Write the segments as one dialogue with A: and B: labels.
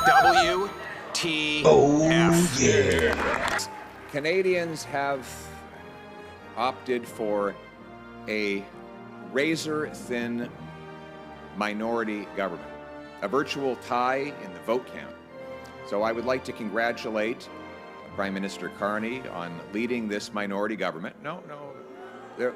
A: WTF.
B: Oh, yeah.
C: Canadians have opted for a razor-thin minority government, a virtual tie in the vote count. So I would like to congratulate Prime Minister Carney on leading this minority government.
D: It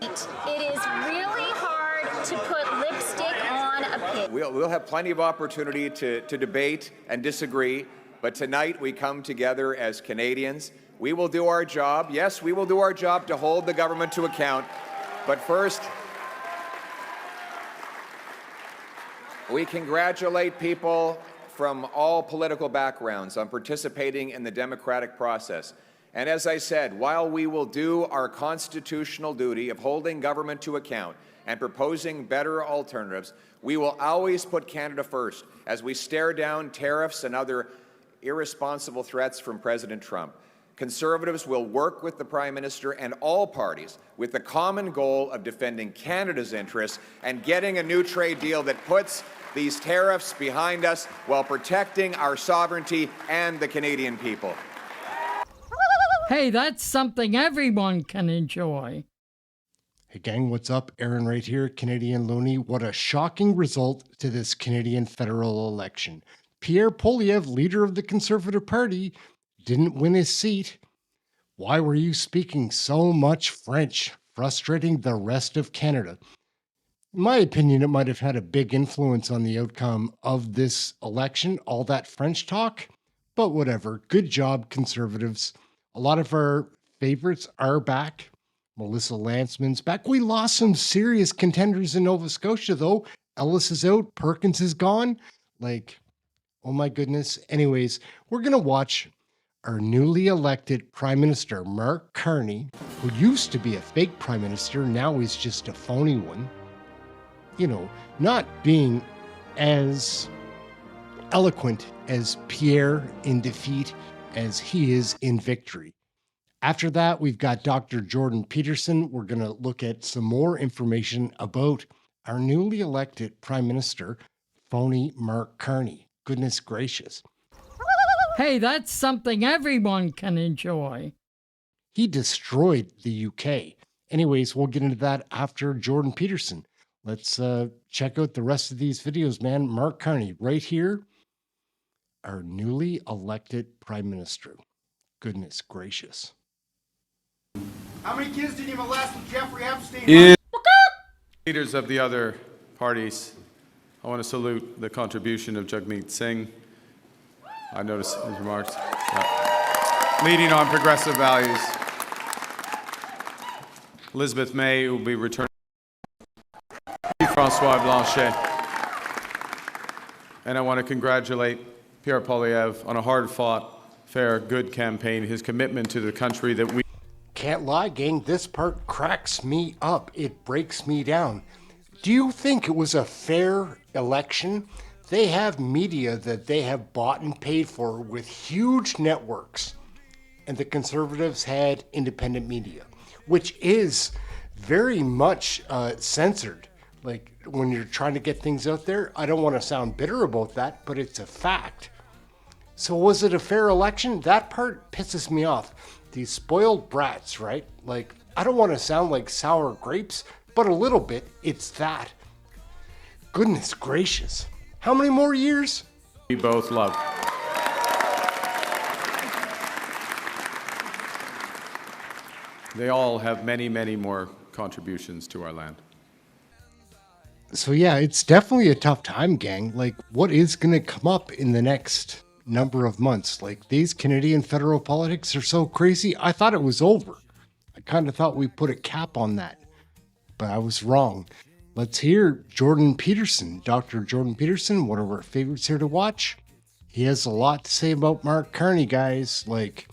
D: is really hard to put lipstick on a pig.
C: We'll have plenty of opportunity to debate and disagree, but tonight we come together as Canadians. We will do our job. Yes, we will do our job to hold the government to account. But first, we congratulate people from all political backgrounds on participating in the democratic process. And as I said, while we will do our constitutional duty of holding government to account and proposing better alternatives, we will always put Canada first as we stare down tariffs and other irresponsible threats from President Trump. Conservatives will work with the Prime Minister and all parties with the common goal of defending Canada's interests and getting a new trade deal that puts these tariffs behind us while protecting our sovereignty and the Canadian people.
E: Hey, that's something everyone can enjoy.
F: Hey gang, what's up? Aaron right here, Canadian Looney. What a shocking result to this Canadian federal election. Pierre Poilievre, leader of the Conservative Party, didn't win his seat. Why were you speaking so much French, frustrating the rest of Canada? In my opinion, it might have had a big influence on the outcome of this election, all that French talk, but whatever. Good job, Conservatives. A lot of our favorites are back. Melissa Lantsman's back. We lost some serious contenders in Nova Scotia, though. Ellis is out. Perkins is gone. Like, oh my goodness. Anyways, we're going to watch our newly elected Prime Minister, Mark Carney, who used to be a fake Prime Minister. Now he's just a phony one. You know, not being as eloquent as Pierre in defeat as he is in victory. After that, we've got Dr. Jordan Peterson. We're going to look at some more information about our newly elected Prime Minister, phony Mark Carney. Goodness gracious.
E: Hey, that's something everyone can enjoy.
F: He destroyed the UK. Anyways, we'll get into that after Jordan Peterson. Let's check out the rest of these videos, man. Mark Carney, right here, our newly elected Prime Minister. Goodness gracious.
G: How many kids did you molest with Jeffrey Epstein?
H: Leaders of the other parties, I want to salute the contribution of Jagmeet Singh. I noticed his remarks. Leading on progressive values. Elizabeth May will be returning. Francois Blanchet. And I want to congratulate Pierre Poilievre on a hard-fought, fair, good campaign, his commitment to the country that we...
F: Can't lie, gang, this part cracks me up. It breaks me down. Do you think it was a fair election? They have media that they have bought and paid for with huge networks. And the Conservatives had independent media, which is very much censored. Like, when you're trying to get things out there, I don't want to sound bitter about that, but it's a fact. So was it a fair election? That part pisses me off. These spoiled brats, right? Like, I don't want to sound like sour grapes, but a little bit, it's that. Goodness gracious. How many more years?
H: We both love. They all have many, many more contributions to our land.
F: So yeah, it's definitely a tough time, gang. Like, what is going to come up in the next number of months? Like, these Canadian federal politics are so crazy. I thought it was over. I kind of thought we put a cap on that, but I was wrong. Let's hear Jordan Peterson, Dr. Jordan Peterson, one of our favorites here to watch. He has a lot to say about Mark Carney, guys. Like,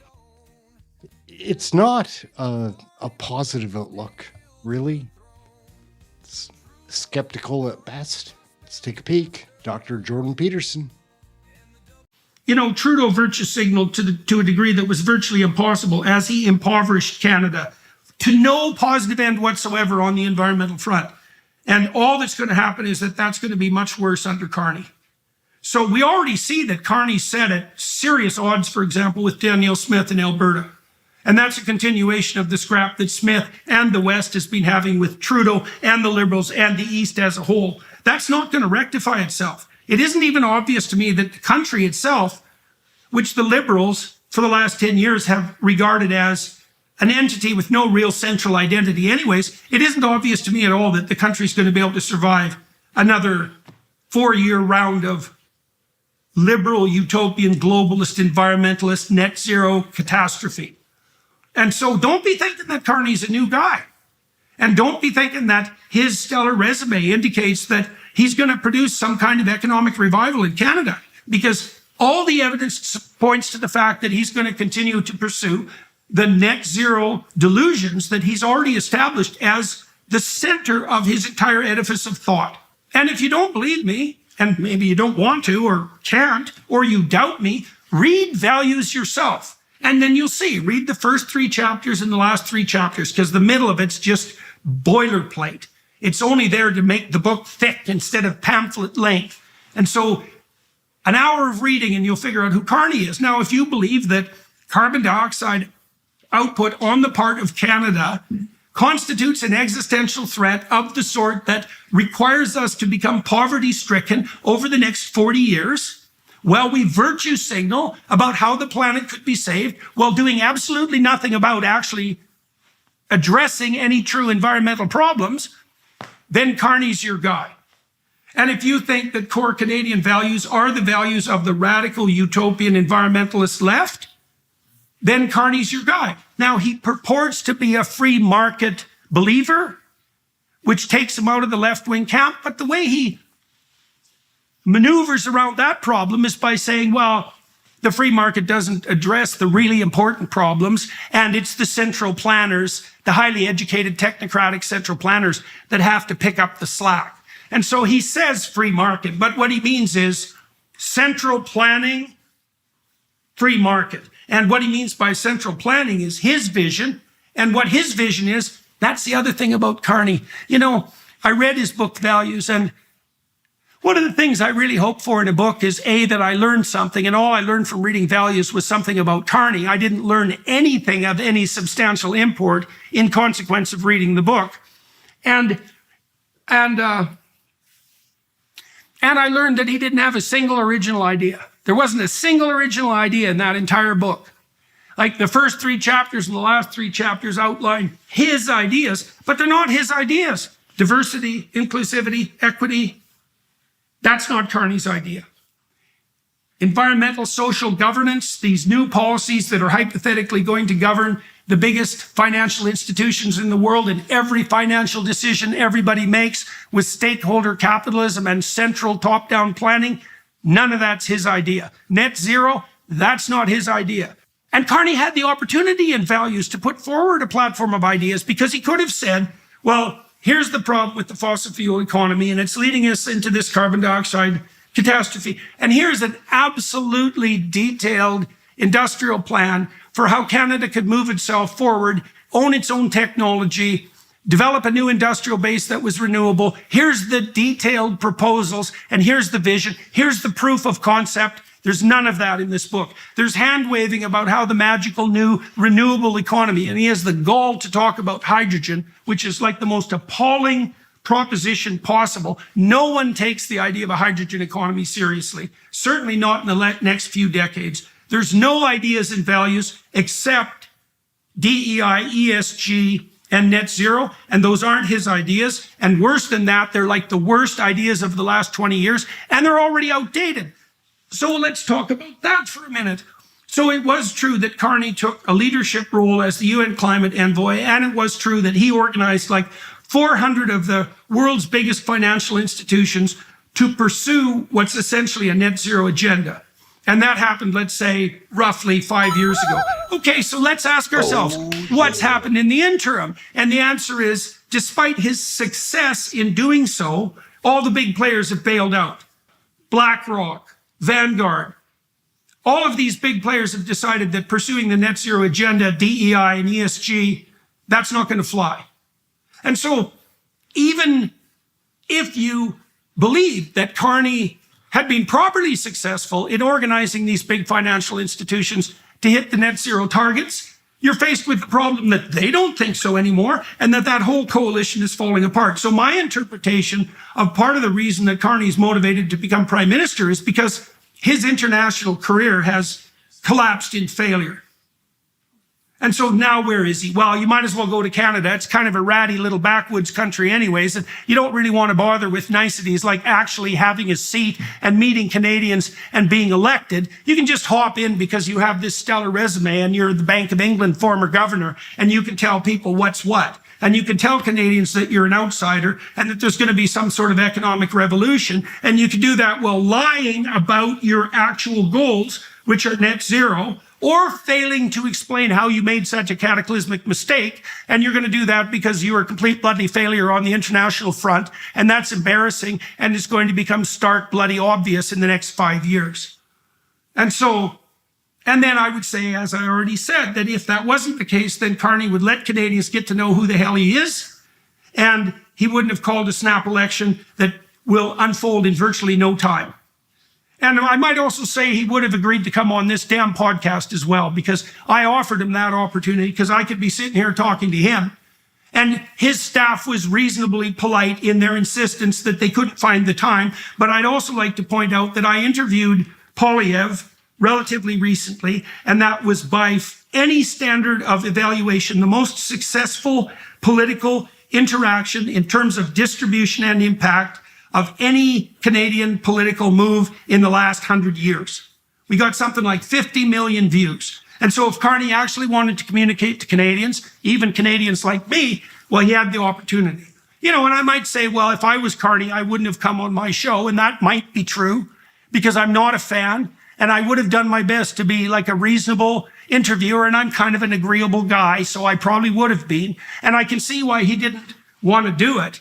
F: it's not a positive outlook, really. It's skeptical at best. Let's take a peek. Dr. Jordan Peterson.
I: You know, Trudeau virtue signaled to a degree that was virtually impossible as he impoverished Canada to no positive end whatsoever on the environmental front. And all that's going to happen is that that's going to be much worse under Carney. So we already see that Carney set at serious odds, for example, with Danielle Smith in Alberta. And that's a continuation of the scrap that Smith and the West has been having with Trudeau and the Liberals and the East as a whole. That's not going to rectify itself. It isn't even obvious to me that the country itself, which the Liberals for the last 10 years have regarded as an entity with no real central identity anyways, it isn't obvious to me at all that the country's going to be able to survive another 4-year round of liberal, utopian, globalist, environmentalist, net zero catastrophe. And so don't be thinking that Carney's a new guy. And don't be thinking that his stellar resume indicates that he's going to produce some kind of economic revival in Canada, because all the evidence points to the fact that he's going to continue to pursue the net zero delusions that he's already established as the center of his entire edifice of thought. And if you don't believe me, and maybe you don't want to or can't, or you doubt me, read Values yourself. And then you'll see, read the first 3 chapters and the last 3 chapters, because the middle of it's just boilerplate. It's only there to make the book thick instead of pamphlet length. And so an hour of reading and you'll figure out who Carney is. Now, if you believe that carbon dioxide output on the part of Canada constitutes an existential threat of the sort that requires us to become poverty-stricken over the next 40 years, well, we virtue signal about how the planet could be saved while doing absolutely nothing about actually addressing any true environmental problems, then Carney's your guy. And if you think that core Canadian values are the values of the radical utopian environmentalist left, then Carney's your guy. Now, he purports to be a free market believer, which takes him out of the left-wing camp, but the way he maneuvers around that problem is by saying, well, the free market doesn't address the really important problems, and it's the central planners, the highly educated technocratic central planners, that have to pick up the slack. And so he says free market, but what he means is central planning, free market. And what he means by central planning is his vision, and what his vision is, that's the other thing about Carney. You know, I read his book, Values, and one of the things I really hope for in a book is, A, that I learned something, and all I learned from reading Values was something about Carney. I didn't learn anything of any substantial import in consequence of reading the book. And I learned that he didn't have a single original idea. There wasn't a single original idea in that entire book. Like the first 3 chapters and the last 3 chapters outline his ideas, but they're not his ideas. Diversity, inclusivity, equity, that's not Carney's idea. Environmental social governance, these new policies that are hypothetically going to govern the biggest financial institutions in the world, and every financial decision everybody makes with stakeholder capitalism and central top-down planning, none of that's his idea. Net zero, that's not his idea. And Carney had the opportunity in Values to put forward a platform of ideas, because he could have said, well, here's the problem with the fossil fuel economy, and it's leading us into this carbon dioxide catastrophe. And here's an absolutely detailed industrial plan for how Canada could move itself forward, own its own technology, develop a new industrial base that was renewable. Here's the detailed proposals, and here's the vision. Here's the proof of concept. There's none of that in this book. There's hand-waving about how the magical new renewable economy, and he has the gall to talk about hydrogen, which is like the most appalling proposition possible. No one takes the idea of a hydrogen economy seriously, certainly not in the next few decades. There's no ideas and values except DEI, ESG, and net zero, and those aren't his ideas. And worse than that, they're like the worst ideas of the last 20 years, and they're already outdated. So let's talk about that for a minute. So it was true that Carney took a leadership role as the UN climate envoy, and it was true that he organized like 400 of the world's biggest financial institutions to pursue what's essentially a net zero agenda. And that happened, let's say, roughly 5 years ago. Okay, so let's ask ourselves, what's happened in the interim? And the answer is, despite his success in doing so, all the big players have bailed out. BlackRock, Vanguard, all of these big players have decided that pursuing the net zero agenda, DEI and ESG, that's not going to fly. And so even if you believe that Carney had been properly successful in organizing these big financial institutions to hit the net zero targets, you're faced with the problem that they don't think so anymore, and that whole coalition is falling apart. So my interpretation of part of the reason that Carney's motivated to become prime minister is because his international career has collapsed in failure. And so now where is he? Well, you might as well go to Canada. It's kind of a ratty little backwoods country anyways, and you don't really want to bother with niceties like actually having a seat and meeting Canadians and being elected. You can just hop in because you have this stellar resume and you're the Bank of England former governor, and you can tell people what's what. And you can tell Canadians that you're an outsider and that there's going to be some sort of economic revolution. And you can do that while lying about your actual goals, which are net zero, or failing to explain how you made such a cataclysmic mistake. And you're going to do that because you are a complete bloody failure on the international front. And that's embarrassing. And it's going to become stark, bloody obvious in the next 5 years. And then I would say, as I already said, that if that wasn't the case, then Carney would let Canadians get to know who the hell he is. And he wouldn't have called a snap election that will unfold in virtually no time. And I might also say he would have agreed to come on this damn podcast as well, because I offered him that opportunity because I could be sitting here talking to him. And his staff was reasonably polite in their insistence that they couldn't find the time. But I'd also like to point out that I interviewed Poilievre relatively recently, and that was by any standard of evaluation, the most successful political interaction in terms of distribution and impact of any Canadian political move in the last 100 years. We got something like 50 million views. And so if Carney actually wanted to communicate to Canadians, even Canadians like me, well, he had the opportunity. You know, and I might say, well, if I was Carney, I wouldn't have come on my show, and that might be true because I'm not a fan. And I would have done my best to be like a reasonable interviewer, and I'm kind of an agreeable guy, so I probably would have been. And I can see why he didn't want to do it,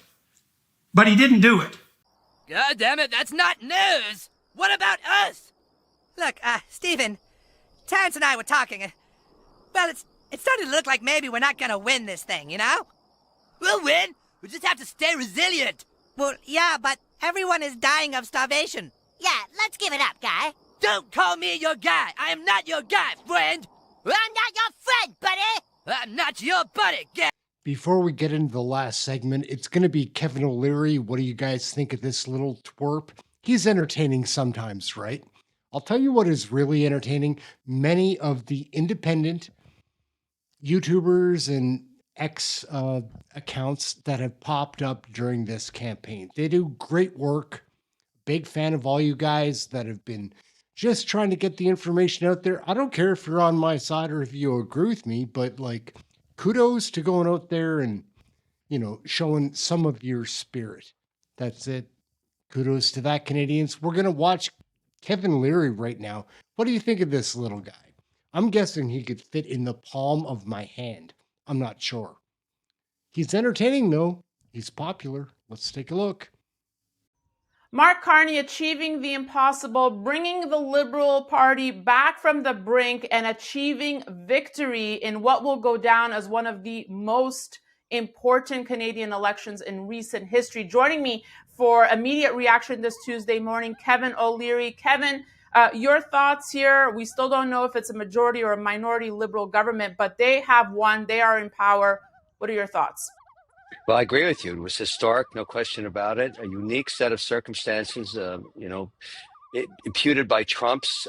I: but he didn't do it.
A: God damn it, that's not news! What about us?
J: Look, Stephen, Terrence and I were talking. Well, it's starting to look like maybe we're not gonna win this thing, you know?
A: We'll win! We just have to stay resilient!
J: Well, yeah, but everyone is dying of starvation.
K: Yeah, let's give it up, guy.
A: Don't call me your guy! I am not your guy, friend!
K: I'm not your friend, buddy!
A: I'm not your buddy, guy!
F: Before we get into the last segment, it's going to be Kevin O'Leary. What do you guys think of this little twerp? He's entertaining sometimes, right? I'll tell you what is really entertaining. Many of the independent YouTubers and X accounts that have popped up during this campaign. They do great work. Big fan of all you guys that have been just trying to get the information out there. I don't care if you're on my side or if you agree with me, but like, kudos to going out there and, you know, showing some of your spirit. That's it. Kudos to that, Canadians. We're going to watch Kevin Leary right now. What do you think of this little guy? I'm guessing he could fit in the palm of my hand. I'm not sure. He's entertaining, though. He's popular. Let's take a look.
L: Mark Carney achieving the impossible, bringing the Liberal Party back from the brink and achieving victory in what will go down as one of the most important Canadian elections in recent history. Joining me for immediate reaction this Tuesday morning, Kevin O'Leary. Kevin, your thoughts here. We still don't know if it's a majority or a minority Liberal government, but they have won. They are in power. What are your thoughts?
M: Well, I agree with you. It was historic, no question about it. A unique set of circumstances, imputed by Trump's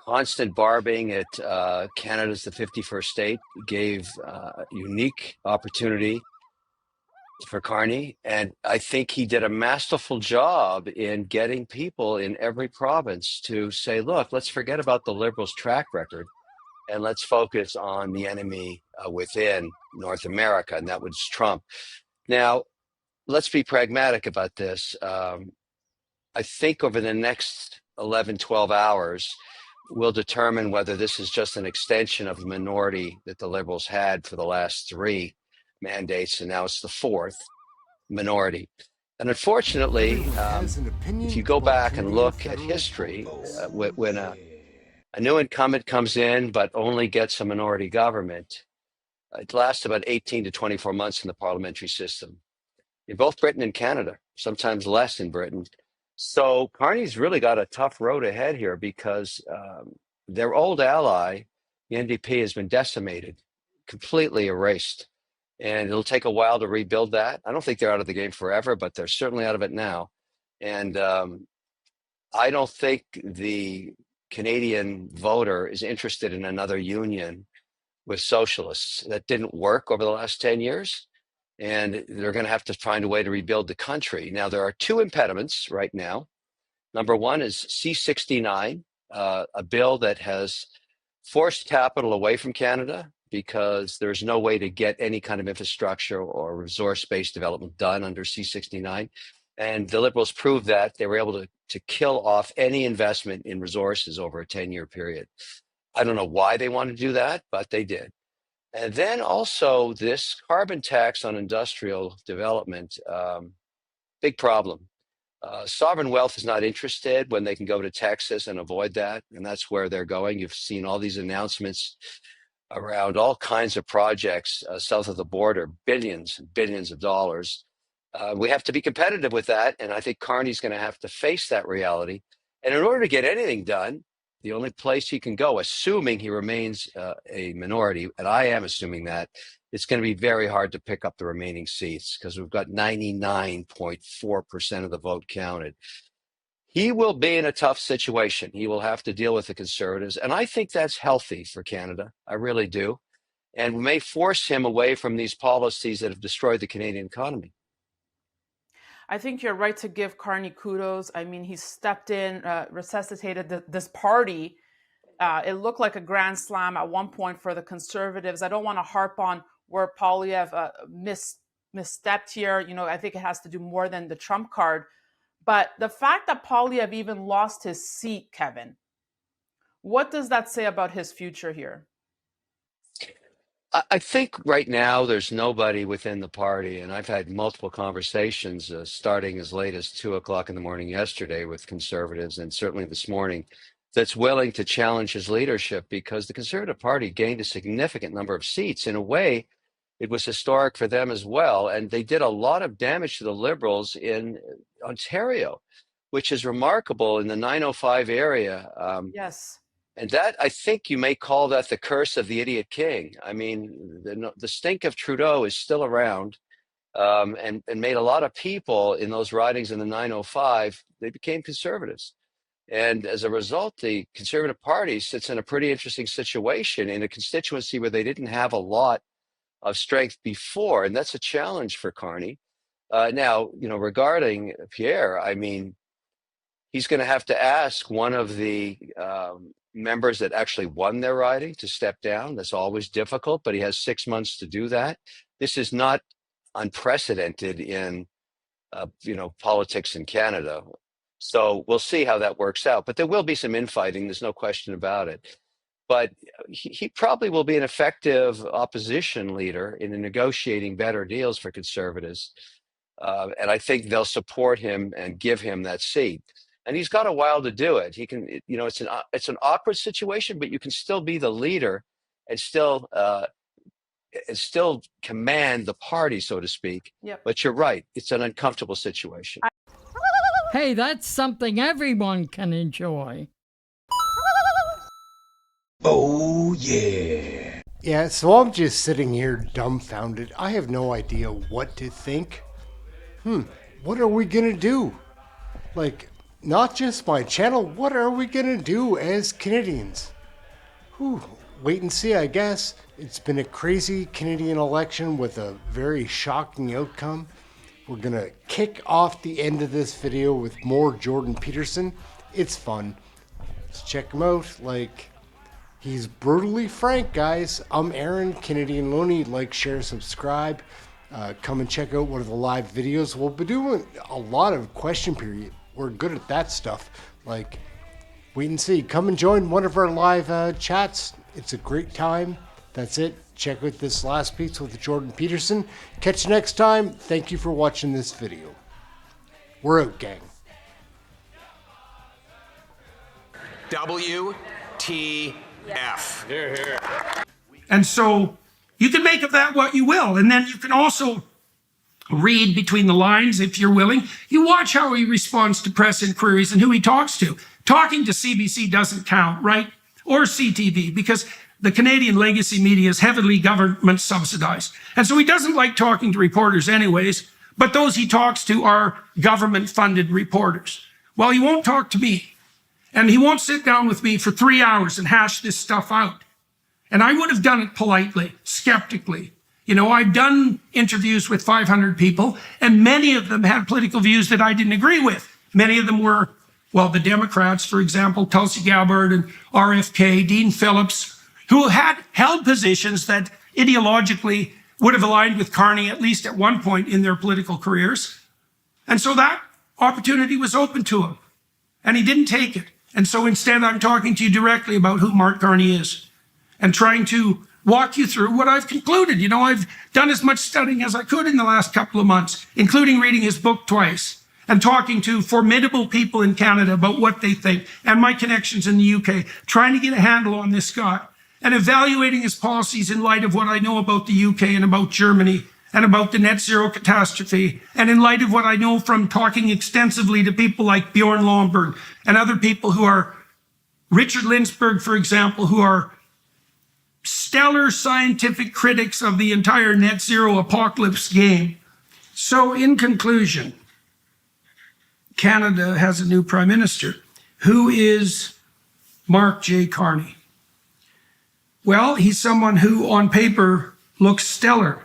M: constant barbing at Canada's the 51st state gave a unique opportunity for Carney. And I think he did a masterful job in getting people in every province to say, look, let's forget about the Liberals' track record and let's focus on the enemy within North America, and that was Trump. Now, let's be pragmatic about this. I think over the next 11, 12 hours, we'll determine whether this is just an extension of the minority that the Liberals had for the last 3 mandates, and now it's the 4th minority. And unfortunately, if you go back and look at history, when a new incumbent comes in but only gets a minority government, it lasts about 18 to 24 months in the parliamentary system. In both Britain and Canada, sometimes less in Britain. So Carney's really got a tough road ahead here because their old ally, the NDP, has been decimated, completely erased. And it'll take a while to rebuild that. I don't think they're out of the game forever, but they're certainly out of it now. And I don't think the Canadian voter is interested in another union with socialists. That didn't work over the last 10 years. And they're going to have to find a way to rebuild the country. Now, there are two impediments right now. Number one is C-69, a bill that has forced capital away from Canada because there's no way to get any kind of infrastructure or resource-based development done under C-69. And the Liberals proved that. They were able to kill off any investment in resources over a 10-year period. I don't know why they want to do that, but they did. And then also this carbon tax on industrial development, big problem. Sovereign wealth is not interested when they can go to Texas and avoid that. And that's where they're going. You've seen all these announcements around all kinds of projects south of the border, billions and billions of dollars. We have to be competitive with that. And I think Carney's going to have to face that reality. And in order to get anything done, the only place he can go, assuming he remains a minority, and I am assuming that, it's going to be very hard to pick up the remaining seats because we've got 99.4% of the vote counted. He will be in a tough situation. He will have to deal with the Conservatives. And I think that's healthy for Canada. I really do. And we may force him away from these policies that have destroyed the Canadian economy.
L: I think you're right to give Carney kudos. I mean, he stepped in, resuscitated this party. It looked like a grand slam at one point for the Conservatives. I don't want to harp on where Poilievre misstepped here. You know, I think it has to do more than the Trump card. But the fact that Poilievre even lost his seat, Kevin, what does that say about his future here?
M: I think right now there's nobody within the party, and I've had multiple conversations starting as late as 2 o'clock in the morning yesterday with Conservatives, and certainly this morning, that's willing to challenge his leadership because the Conservative Party gained a significant number of seats. In a way, it was historic for them as well, and they did a lot of damage to the Liberals in Ontario, which is remarkable in the 905 area.
L: Yes.
M: And that, I think you may call that the curse of the idiot king. I mean, the stink of Trudeau is still around and made a lot of people in those ridings in the 905, they became Conservatives. And as a result, the Conservative Party sits in a pretty interesting situation in a constituency where they didn't have a lot of strength before. And that's a challenge for Carney. Now, you know, regarding Pierre, I mean, he's going to have to ask one of the members that actually won their riding to step down. That's always difficult, but he has 6 months to do that. This is not unprecedented in, politics in Canada. So we'll see how that works out. But there will be some infighting. There's no question about it. But he probably will be an effective opposition leader in negotiating better deals for Conservatives. And I think they'll support him and give him that seat. And he's got a while to do it. He can, it's an awkward situation, but you can still be the leader and still command the party, so to speak.
L: Yep.
M: But you're right; it's an uncomfortable situation.
E: Hey, that's something everyone can enjoy.
B: Oh, yeah.
F: Yeah, so I'm just sitting here dumbfounded. I have no idea what to think. What are we gonna do? Like, not just my channel, what are we gonna do as Canadians? Wait and see, I guess. It's been a crazy Canadian election with a very shocking outcome. We're gonna kick off the end of this video with more Jordan Peterson. It's fun. Let's check him out. Like, he's brutally frank, guys. I'm Aaron, Canadian Looney. Like, share, subscribe. Come and check out one of the live videos. We'll be doing a lot of question period. We're good at that stuff. Like, wait and see. Come and join one of our live chats. It's a great time. That's it. Check out this last piece with Jordan Peterson. Catch you next time. Thank you for watching this video. We're out, gang.
B: WTF. Here, here.
I: And so you can make of that what you will. And then you can also read between the lines if you're willing. You watch how he responds to press inquiries and who he talks to. Talking to CBC doesn't count, right? Or CTV, because the Canadian legacy media is heavily government subsidized. And so he doesn't like talking to reporters anyways, but those he talks to are government funded reporters. Well, he won't talk to me. And he won't sit down with me for 3 hours and hash this stuff out. And I would have done it politely, skeptically. You know, I've done interviews with 500 people, and many of them had political views that I didn't agree with. Many of them were, well, the Democrats, for example, Tulsi Gabbard and RFK, Dean Phillips, who had held positions that ideologically would have aligned with Carney at least at one point in their political careers. And so that opportunity was open to him, and he didn't take it. And so instead, I'm talking to you directly about who Mark Carney is and trying to walk you through what I've concluded. You know, I've done as much studying as I could in the last couple of months, including reading his book twice and talking to formidable people in Canada about what they think and my connections in the UK, trying to get a handle on this guy and evaluating his policies in light of what I know about the UK and about Germany and about the net zero catastrophe, and in light of what I know from talking extensively to people like Bjorn Lomborg and other people who are, Richard Lindbergh, for example, who are stellar scientific critics of the entire net zero apocalypse game. So in conclusion, Canada has a new prime minister. Who is Mark J. Carney? Well, he's someone who on paper looks stellar.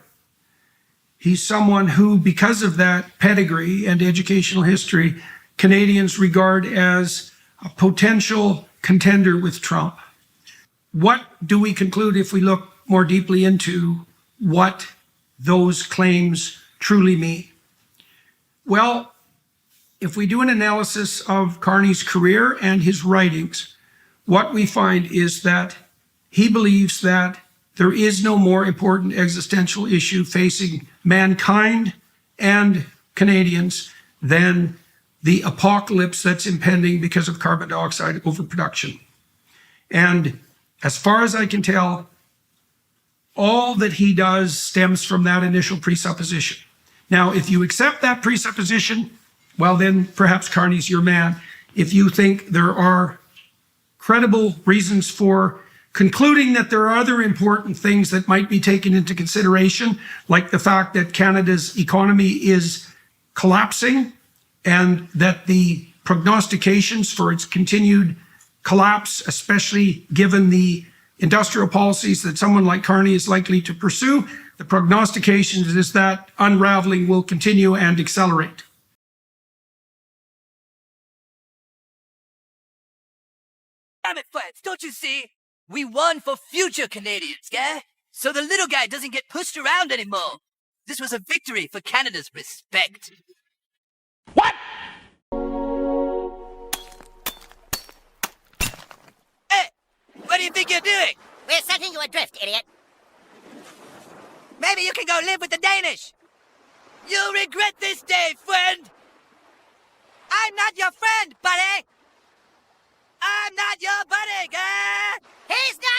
I: He's someone who, because of that pedigree and educational history, Canadians regard as a potential contender with Trump. What do we conclude if we look more deeply into what those claims truly mean? Well, if we do an analysis of Carney's career and his writings, what we find is that he believes that there is no more important existential issue facing mankind and Canadians than the apocalypse that's impending because of carbon dioxide overproduction. And as far as I can tell, all that he does stems from that initial presupposition. Now, if you accept that presupposition, well, then perhaps Carney's your man. If you think there are credible reasons for concluding that there are other important things that might be taken into consideration, like the fact that Canada's economy is collapsing and that the prognostications for its continued collapse, especially given the industrial policies that someone like Carney is likely to pursue, the prognostications is that unraveling will continue and accelerate.
J: Damn it, friends, don't you see? We won for future Canadians, yeah? So the little guy doesn't get pushed around anymore. This was a victory for Canada's respect.
G: What?
J: Hey, what do you think you're doing?
K: We're setting you adrift, idiot.
J: Maybe you can go live with the Danish. You'll regret this day, friend. I'm not your friend, buddy. I'm not your buddy, guy.
K: He's not